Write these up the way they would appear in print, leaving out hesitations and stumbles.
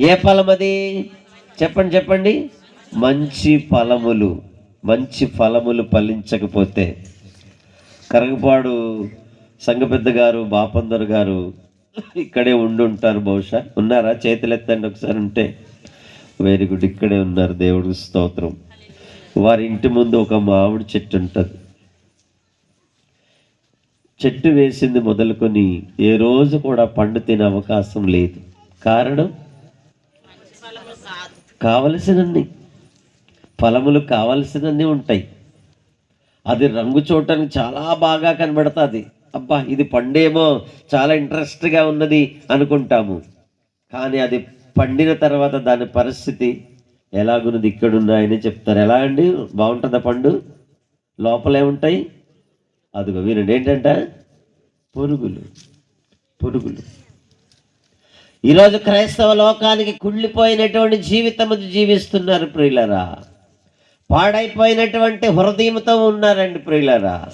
ఏ ఫలం అది? చెప్పండి చెప్పండి. మంచి ఫలములు. మంచి ఫలములు ఫలించకపోతే, కరగపాడు సంఘ పెద్ద గారు బాపందర్ గారు ఇక్కడే ఉండుంటారు బహుశా. ఉన్నారా? చేతులు ఎత్తండి ఒకసారి. ఉంటే వెరీ గుడ్, ఇక్కడే ఉన్నారు. దేవుడికి స్తోత్రం. వారి ఇంటి ముందు ఒక మామిడి చెట్టు ఉంటుంది. చెట్టు వేసింది మొదలుకొని ఏ రోజు కూడా పండు తినే అవకాశం లేదు. కారణం, కావలసినన్ని ఫలములు కావలసినన్ని ఉంటాయి. అది రంగు చూడటానికి చాలా బాగా కనబడుతుంది. అబ్బా ఇది పండేమో, చాలా ఇంట్రెస్ట్గా ఉన్నది అనుకుంటాము. కానీ అది పండిన తర్వాత దాని పరిస్థితి ఎలాగున్నది ఇక్కడున్నాయని చెప్తారు. ఎలా అండి? బాగుంటుందా పండు? లోపల ఏముంటాయి? అదిగో వినండి, ఏంటంట? పురుగులు. పురుగులు. ఈరోజు క్రైస్తవ లోకానికి కుళ్ళిపోయినటువంటి జీవితం జీవిస్తున్నారు ప్రియులరా. పాడైపోయినటువంటి హృదయంతో ఉన్నారండి ప్రియులరా.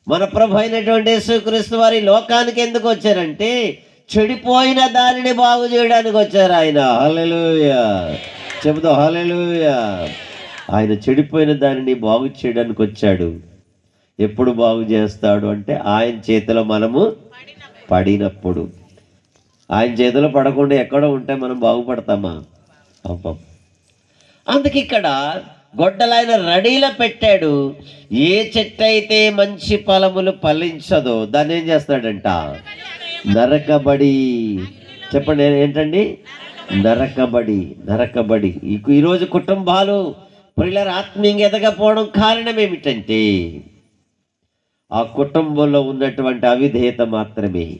మన ప్రభు అయినటువంటి యేసుక్రీస్తు వారి లోకానికి ఎందుకు వచ్చారంటే, చెడిపోయిన దానిని బాగు చేయడానికి వచ్చారు ఆయన. హల్లెలూయా చెబుతా, హల్లెలూయా. ఆయన చెడిపోయిన దానిని బాగు చేయడానికి వచ్చాడు. ఎప్పుడు బాగు చేస్తాడు అంటే, ఆయన చేతిలో మనము పడినప్పుడు. ఆయన చేతిలో పడకుండా ఎక్కడో ఉంటే మనం బాగుపడతామా? అబ్బం. అందుకే ఇక్కడ గొడ్డలైన రెడీలో పెట్టాడు. ఏ చెట్టు అయితే మంచి ఫలములు ఫలించదో దాన్ని ఏం చేస్తాడంట? నరకబడి. చెప్పండి ఏంటండి? నరకబడి. నరకబడి. ఈరోజు కుటుంబాలు పిల్లల ఆత్మీయంగా ఎదగపోవడం కారణం ఏమిటంటే, ఆ కుటుంబంలో ఉన్నటువంటి అవిధేయత మాత్రమే.